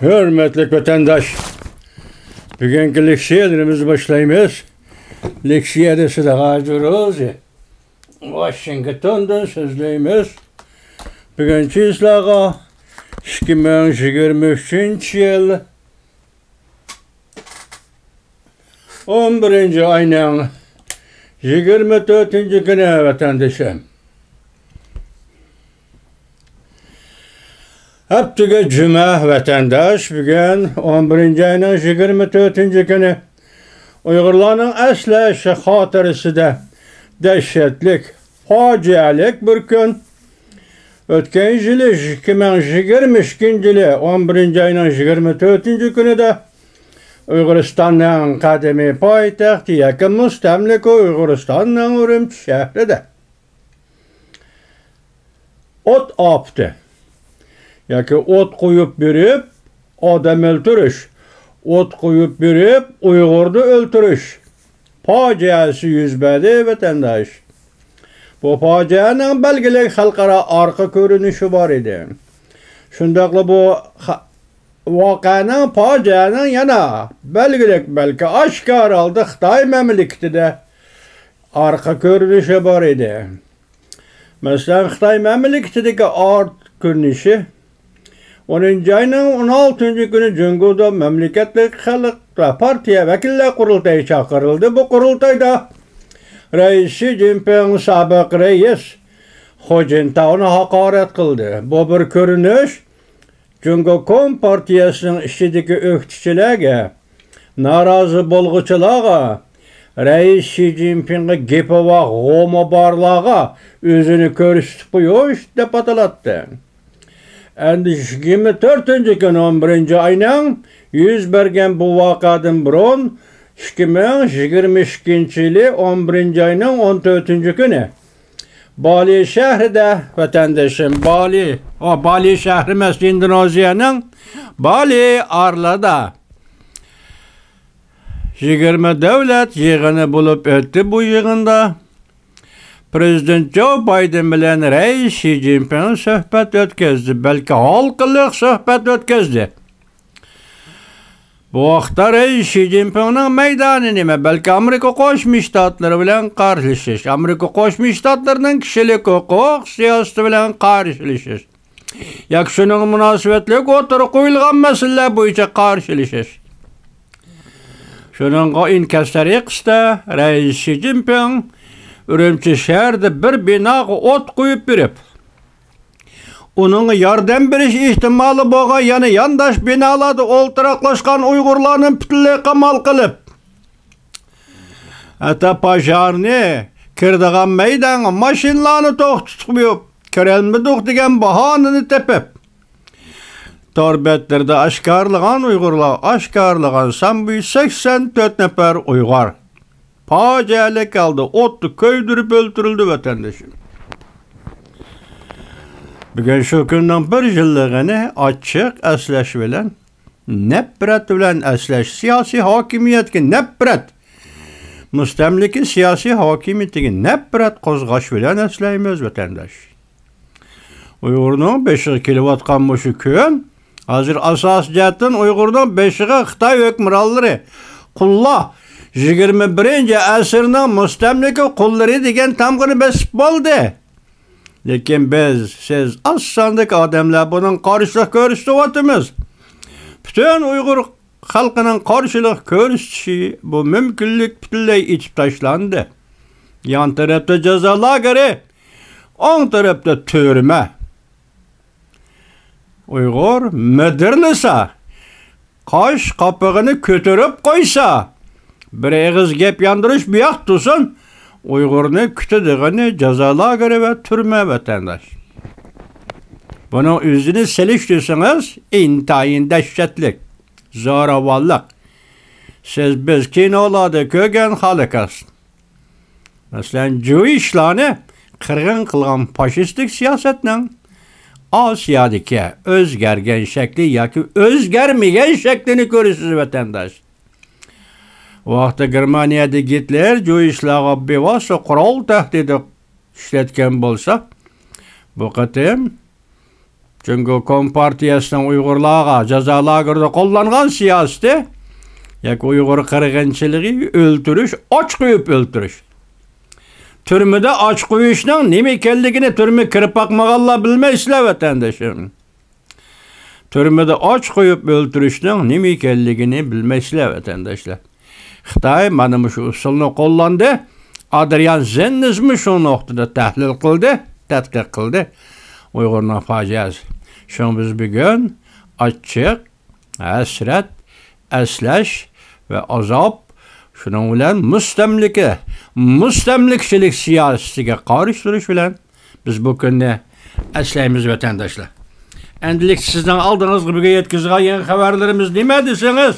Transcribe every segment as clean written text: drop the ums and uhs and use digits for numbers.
Hürmetli vatandaş, bugünkü leksiyalarımızı başlayımız. Leksiyada size hazırız. Washington'dan sözleyimiz. Bugünkü islağa 2023 yıl 11. ayının 24. günü vatandaşım. Heptüge cuma vatandaş bugün 11. ayının 24. günü Uygurlarının əsləşi xatırısı da dəhşətlik, faciəlik bir gün. Ötken yılı 2022 yılı 11. ayının 24. günü de Uyguristan'ın kademi payitaxtı yakın müstemlik Uyguristan'ın Ürümçi şəhri de ot aptı. Yaki ot koyup birip adam öldürüş. Ot koyup birip Uygurdu öldürüş. Faciası yüzbedi vatandaş. Bu facianın belgili halkara arka görünüşü var idi. Şundakla bu vakanın facianın yana belki aşkar aldı Xitay memleketi de arka görünüşü var idi. Mesela Xitay memleketindeki art görünüşü 10. ayının 16. günü Cumhurda Memleketlik Halk Partiye vekiller kurultayı çağırıldı. Bu kurultayda Reis Xi Jinping sabık reis Hu Jintao'na hakaret kıldı. Bu bir görünüş Cumhurbaşkanı Partiyasının işideki öktüçülüğe, narazı bolğuçuluğa, Reis Xi Jinping'e gepi ve goma barlığa özünü körüstüp koyuş dep atalattı. Endi 24. gün 11. ayının yüz bergen bu vakadan burun 2022 yılı 11. ayının 14. günü Bali şehrinde vatandaşım Bali şehri mesela Endonezya'nın Bali Arla'da 20 devlet yığını bulup öttü bu yığında. Prezident Joe Biden bilen Reis Xi Jinping söhbet ötkezdi. Belki halkılık söhbet ötkezdi. Bu vaxtda Reis Xi Jinping'in meydanı nime? Belki Amerika Qoşmuş Ştatları bilen karşılaşış. Amerika Qoşmuş Ştatlarının kişilik hukuk siyaseti bilen karşılaşış. Yak şunun münasebetlik oturup koyulgan mesele boyunca karşılaşış. Şunun inkasları kısta Reis Xi Jinping Ürümçi şehirde bir bina ot koyup birip onun yardım beriş ihtimali boğa yani yandaş binalarda oltaraklaşkan Uygurlarının bütünlüğü kamal kılıp hatta pajarını kirdiğen meydanı maşinlarını toğtutup kirelmedik degen bahanını tepip torbetlerde aşkarlıgan Uygurlar aşkarlıgan sambi 84 nefer Uygur faciale kaldı. Otlu köydürüp öldürüldü vatandaşım. Bugün şu günden bir yıllığını açık əsləş bilen, nefret bilen əsləş, siyasi hakimiyetki nefret, müstemliki siyasi hakimiyetki nefret kozgaş bilen əsləyimiz vatandaş. Uygur'un 5 kilowatt kanmışı köyün, hazır asas cəhətdən Uygur'un 5'i Xitay hökmranları, kulla, 21. asırın müstemliki kulları degen tamgını besip oldu. Lekin siz az sandık adamlar bunun karşılık görüştü vatımız. Bütün Uygur halkının karşılık görüştüğü bu mümkünlük bütünlüğü içip taşlandı. Yan tarafta cezalar göre, on tarafta türme. Uygur müdürlüse, kaş kapağını kötürüp koysa, bir ağız gep yandırış bir yak tutsun, Uygur'unu kütüdüğünü cezalığa göre ve türme vatandaş. Bunun yüzünü seliş diyorsanız, intayin dehşetlik, zoravallık. Siz biz kinoladı kögen halıkasın. Mesela cu işlerini kırgın kılgan faşistik siyasetle Asya'daki özgergen şekli yaki özgermeyen şeklini görürsünüz vatandaş. Vaqtda Germaniyada Hitler cu işlağı bevasa kural tehdidi işletken bolsa, bu qatim Çünkü Kompartiyasının Uygurlarga jaza lagerinde kollangan siyaseti yak Uygur kırgınçılığı öldürüş, aç koyup öldürüş. Türmüde aç koyuşunun nime ekenligini türmü kirip bakmaganlar bilmeysizler vatandaşım. Türmüde aç koyup öldürüşünün nime ekenligini bilmeysizler vatandaşlar. Xitay mana şu usulni qo'llandi. Adrian Zennizmi şu noktada tahlil qildi, tadqiq qildi. Uyg'urning fojiasi. Şunu biz bugün açık, hasret, eslash ve azap şunun bilan mustamlikchilik siyosatiga qarshi turish bilan biz bu kunni eslaymiz vatandaşlar. Endilik sizden aldığınız gibi yetkizgan yeni haberlerimiz nima deseniz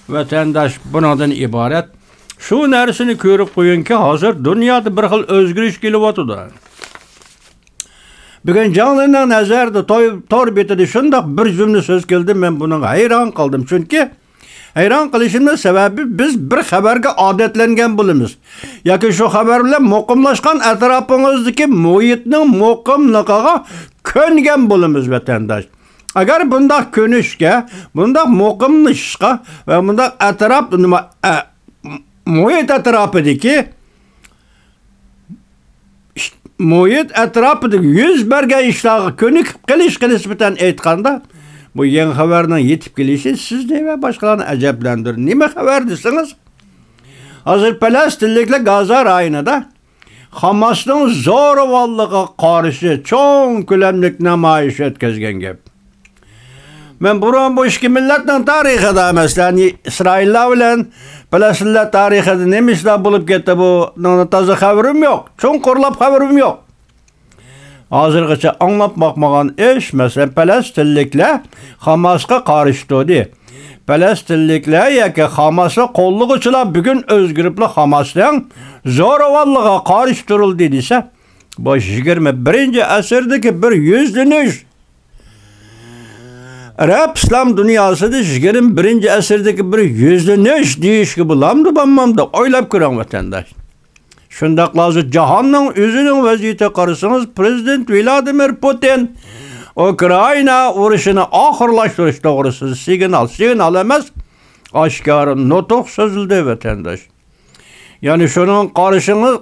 vatandaş bundan ibaret. Şu narsani ko'rib qo'ying ki hazır dünyada bir xil o'zgarish kelyapti. Bugün canlıdan nazarda tor betida shundoq bir cümle söz keldi, men bunun hayron qoldim. Çünkü hayron qilishimning sababi biz bir xabarga odatlangan bo'lamiz. Yoki shu xabar bilan muqimlashgan atrofimizdagi muhitning muqimligiga ko'ngan bo'lamiz vatandaş. Agar bundaq ko'nishga, bundaq muqimlashishga va bundaq atrof muhit atrofidagi muhit atrofidagi yuz bergan ishlarga ko'nikib qilishga nisbatan aytganda bu yangi xabarning yetib kelishi sizni va boshqalarni ajablantirdi. Nima xabar desiniz? Hozir Falastinliklar Gaza rayonida Hamasning zo'ravonligiga qarshi cho'ng ko'lamli namoyish o'tkazgan gap. Men bu ikki millatning tarixida masalan İsraillar bilan Falastinlar tarixida nima ishlar bo'lib ketdi bu toza xabarim yo'q. Cho'nqurlab xabarim yo'q. Hozirgacha anglab bakmagan ish masalan Falastinliklar Hamasga qarshi turdi. Falastinliklar yoki Hamasga qo'llag'uvchilar bugun o'zgaribli Hamasning zo'ravonligiga qarshi turildi desa, bu 21-asrdagi bir yuzlanish. Arab İslam dünyasida 21-asrdagi bir yuzlanish deyishga bo'lamdi, bo'lmamdi, o'ylab ko'ring vatandaş. Şundaq lazım jahonning o'zining vaziyati qarasangiz Prezident Vladimir Putin Ukraina urushini oxirlashtirish to'g'risida signal emas, oshkora nutq so'zildi vatandaş. Yani şunun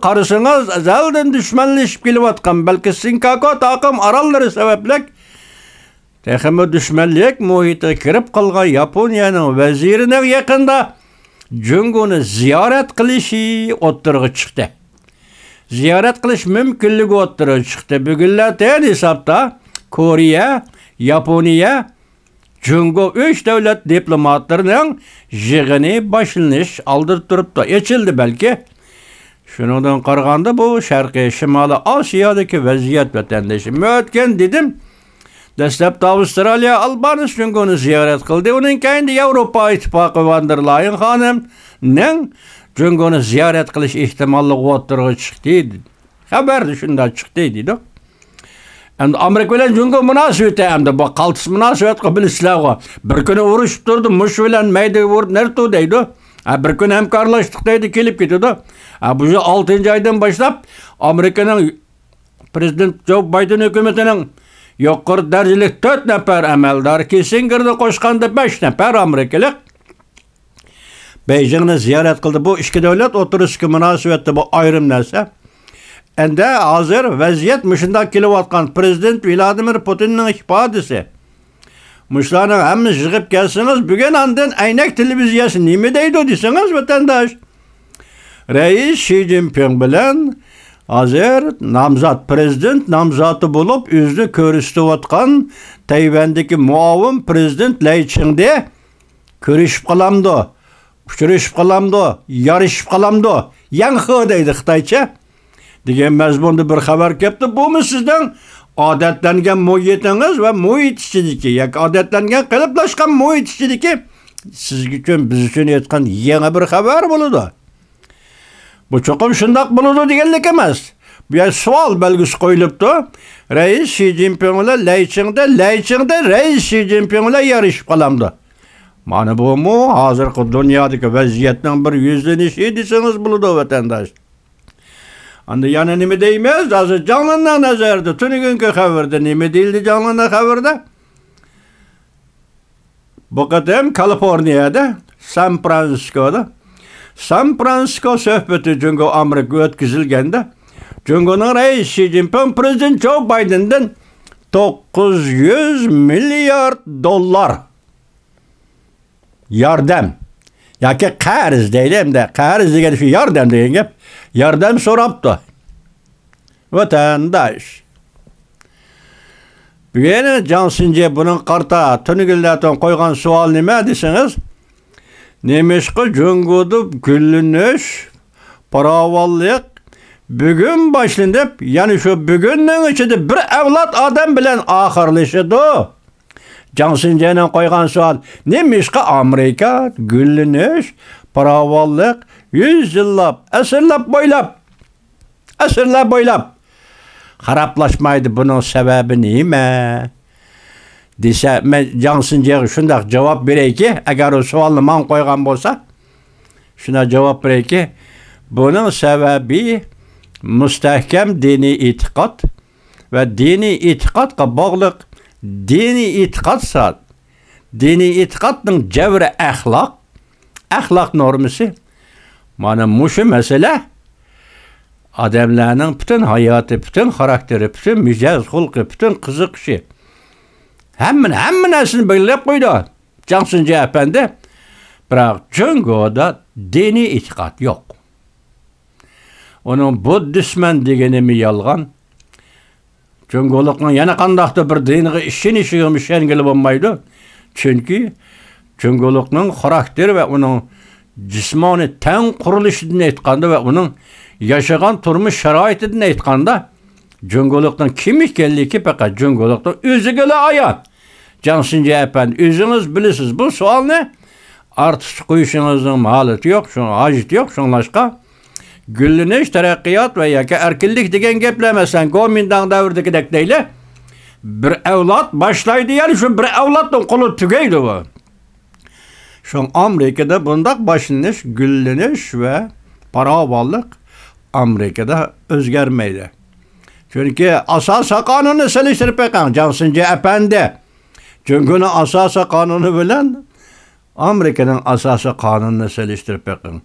qarasınız azaldan düşmanlashib kelayotgan, balki Sinkako taqim orallari sababli texmi düşmanlik muhitiga kirib qolgan Yaponiyaning vazirining yaqinda Junguni ziyorat qilishi o'ttirg'i chiqdi. Ziyorat qilish mumkinligi o'ttirg'i chiqdi. Bugunlar ten hisobda Koreya, Yaponiya, Jungo 3 davlat diplomatlarining yig'ini boshlanish oldirib turibdi. Echildi balki. Shundan qaraganda bu Sharqiy Shimoliy Osiyodagi vaziyat vatandaşım. O'tgan dedim. Dastlabda Avstraliya Albanus Jungoni ziyorat qildi. Uning keyinda Yevropa Ittifoqi van der Leyen xonimning Jungoni ziyorat qilish ehtimolligi o'ttirg'i chiqdi. Xabarda shunday chiqdi dedi. Endi Amerika bilan Jungo munosabati hamda bu qaltis munosabatga bilisizlar. Bir kuni urushib turdi, mush bilan mayda urib nertu deydi. Bir kuni hamkorlashdik deydi, kelib ketadi. Bu 6-oydan boshlab Amerikaning Prezident Joe Biden hukumatining yuqori darajali 4 nafar amaldor Kissingerni qo'shganda 5 nafar amerikalik Beijingni ziyorat qildi. Bu ikki davlat o'tirishga munosabatda bu ayrim narsa. Endi hozir vaziyat mushunday kelayotgan Prezident Vladimir Putinning ifodasi. Mushlarning hammasi yig'ib kelsangiz, bugun andin aynak televiziyasi nima deydi desangiz vatandaş. Rais Xi Jinping bilan hozir namzat prezident namzati bo'lib o'zini ko'rsatayotgan Tayvandagi muavin prezident Lay Chingde ko'rishib qolamdi, uchrashib qolamdi, yarishib qolamdi. Yangi deydi Xitoycha degan mazmunda bir xabar kelibdi. Bu sizdan odatlangan muhitingiz va muhit ichidagi yoki odatlangan qiliblashgan muhit ichidagi siz uchun biz uchun aytgan yangi bir xabar bo'ladi. Bu çoqum shundoq bo'ladi deganlik emas. Bu savol belgisi qo'yilibdi. Rais Xi Jinping bilan Lay Chingde Rais Xi Jinping bilan yarishib qolamdi. Mana bu hozirgi dunyodagi vaziyatning bir yuzlanishi desangiz bo'ladi vatandaş. Anda yana nima deymiz? Hozir jonlangan nazarda tunigungi xabarda nima deyildi jonlangan xabarda? Bu qatam Kaliforniyada, San Fransiskoda San Fransisko söhbeti Cungo Amerika ötkizilgende Cungo'nun reis Xi Jinping Prezident Joe Biden'den 900 milyar dolar yardım. Yaki qarz deylim de, qarz degan şu yardım degan gap. Yardım so'rabdi. Vatandaş. Bugün Johnson'ca bunun qarta tunigillatdan qo'ygan savol nima deseniz, nemişki Cungo'da güllünüş, paravallık, bugün başlanıp, yani şu bugünün içinde bir evlat adam bilen ahırlaşıdı. Johnson'ca koygan sual, nemişki Amerika güllünüş, paravallık, 100 yıllap, asırlap boylap, haraplaşmaydı. Bunun sebebi neyme? Dese, ben Johnson'ca şundak cevap vereyim ki, eğer o sualını man koygan bolsa, şuna cevap vereyim ki, bunun sebebi müstehkem dini itikat ve dini itikatla bağlı dini itikatsa, dini itikatın cevri ahlak normisi, mana muşu mesele, adamlarının bütün hayatı, bütün karakteri, bütün micaz, hulkı, bütün kızık şey, Hemen nesini belirlep koydu. Johnson'ca efendi. Bırak Cungo'da dini itikat yok. Onun Buddhismen degeni mi yalgan? Cungoluk'un yana kandakta bir dini işin gelip olmaydı. Çünkü Cungoluk'un karakteri ve onun cismani ten kuruluşunu etkanda ve onun yaşayan turmuş şeraitini etkanda Cungoluk'tan kim ikelli ki peki Cungoluk'tan özü gele ayan. Johnson'ca efendi özünüz bilirsiniz. Bu sual ne? Artış kuyuşunuzun maliyeti yok, şunun acıtı yok, şunun başka. Güllünüş, terakkiyat ve yaka erkillik degen geplemesen Gomindan davırdaki dekneyle bir evlat başlaydı yani şu bir evlatın kolu tügeydi bu. Şu Amerika'da bundak başlanış, güllünüş ve paravallık Amerika'da özgermeydi. Çünkü asasa kanunu seliştirip ekan Johnson'ca efendi. Çünkü asasa kanunu bilen Amerika'nın asasa kanununu seliştirip ekan.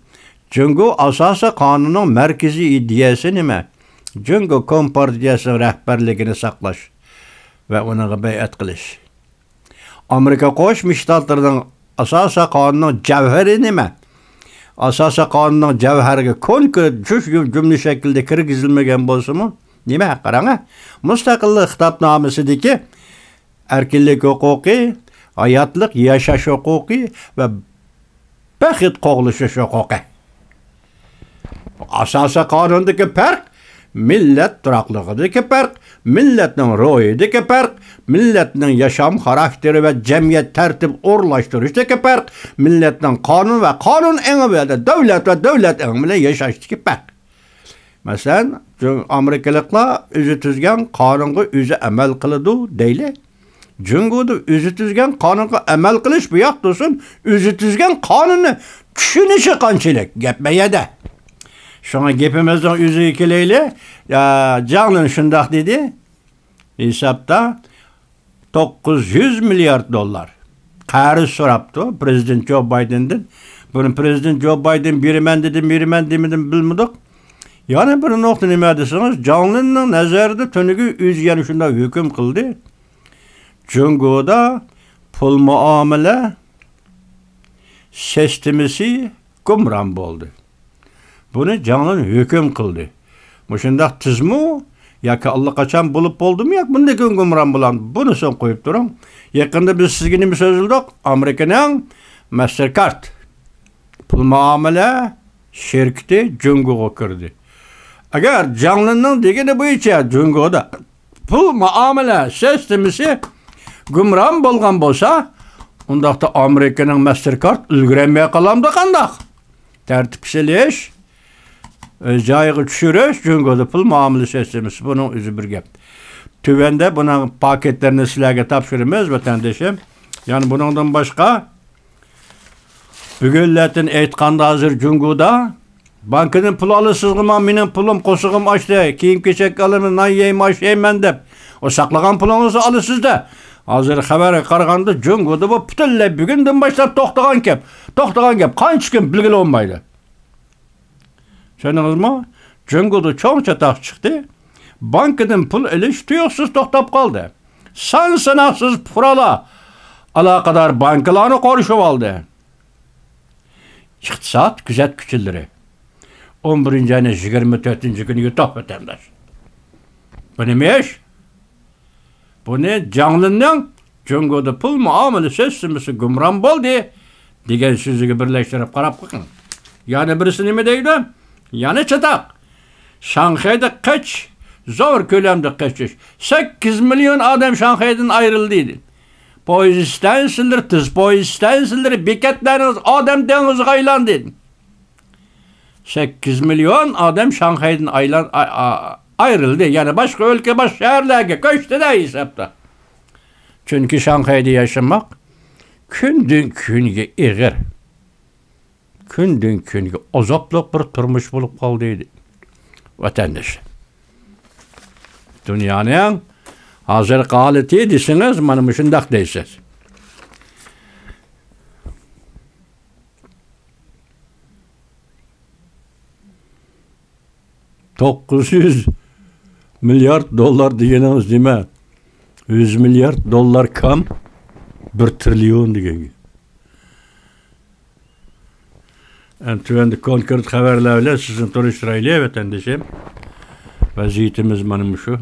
Çünkü asasa kanunun merkezi ideyası nime? Çünkü Kompartiyasının rehberliğini saklaş ve ona beyat kılış. Amerika Koşmuş Ştatlarının asasa kanunun cevheri nime? Asasa kanunun cevheri konkret cümle şekilde kirgizilmegen bolsa mu? Nime qarana? Müstakillik hitapnamesideki erkinlik hukuki, hayatlık yaşaş hukuki ve baxit qoğuluşuş hukuki. Asasa kanundaki fark, millet duraklığındaki fark, milletin ruhideki fark, milletin yaşam karakteri ve cemiyet tertip orlaştırıştaki fark, milletin kanun ve kanun engebelde devlet engebelde yaşaştaki fark. Mesela Amerikalıklar özü tüzgen kanunga özü emel kılıdı değil. Cungo'da özü tüzgen kanunga emel kılış bu yak dursun, özü tüzgen kanunu düşünüşü kançılık gepmeye de. Şuna gepimizden özü ikileyle canın şundak dedi, hesapta 900 milyar dolar. Qarız soraptı Prezident Joe Biden'den. Bunu Prezident Joe Biden birimen demedim bilmedik. Yani bir nokta nime deseniz, canlının nazarda tönügü üzgeni şunda hüküm kıldı. Cungo'da pul muamele sistemisi gumran oldu. Bunu canlının hüküm kıldı. Bu şunda tizmu, ya ki Allah kaçan bulup oldu mu ya, bunu da gumran bulan, bunu son koyup durun. Yakında biz sizgini mi sözüldük? Amerika'nın Mastercard pul muamele şirketi Cungo'ya kirdi. Eğer canlının degeni bu içe Cungo'da pul muamele sistemisi gumran bolgan bolsa, ondaqda Amerika'nın Mastercard ülgürenmeye kalamdı kandak. Tertipsizleş, jayığı düşürüş, Cungo'da pul muamele sistemisi bunun özü bir gep. Tüvende bunun paketlerini sizlerge tapşırımız vatandaşım. Yani bundan başka bugünlerin eytkanda hazır Cungo'da Bankadan pul alırsınız ama benim pulum kosuğum açtı. Kiyim-kechak alayım, nan yeyim, aş yeyim deb. O saklagan pulunuzu alırsınız da. Hazır xabar qaraganda Jungoda bu butunlay bugundan boshlab to'xtagan gap. To'xtagan gap qancha kun bilgili olmaydi. Tushundingizmi? Jungoda cho'ng chataq chiqdi. Bankadan pul ilish tuyuqsiz to'xtab qoldi. San-sanoqsiz puralar alaqadar bankalarni qorishib oldi. İqtisad kuzatuvchilari 11 ayning 24 kuniga to'xtatanlar. Bu nima ish? Bu ne? Canlı'nın Jungoda pul muamelesi sistemisi gumran bo'ldi degan so'ziga birlashtirib qarab qo'ying. Yani birisi nima deydi? Yani chataq. Shanxayda qach zo'r ko'lamda qachish. 8 milyon odam Shanxaydan ayrildi. Poyezd stansiyalar, tez poyezd stansiyalar, bekatlarimiz odam dengiziga aylandi. 8 milyon odam Shanxaydan ayrıldı. Yani başka ülke, başka şehirlerge köçtü de hesapta. Çünkü Şanghay'da yaşamak günden günge eğer. Günden günge azaplık bir turmuş bulup kaldıydı. Vatandaş. Dünyanın hazır haleti desiniz, bana şundak deysiniz. $900 milyar deganimiz nima? 100 milyar dollar kam 1 trilyon degan. Endi konkret xabarlar bilan sizni tanishtiraylik vatandoshim. Vaziyatimiz mana shu.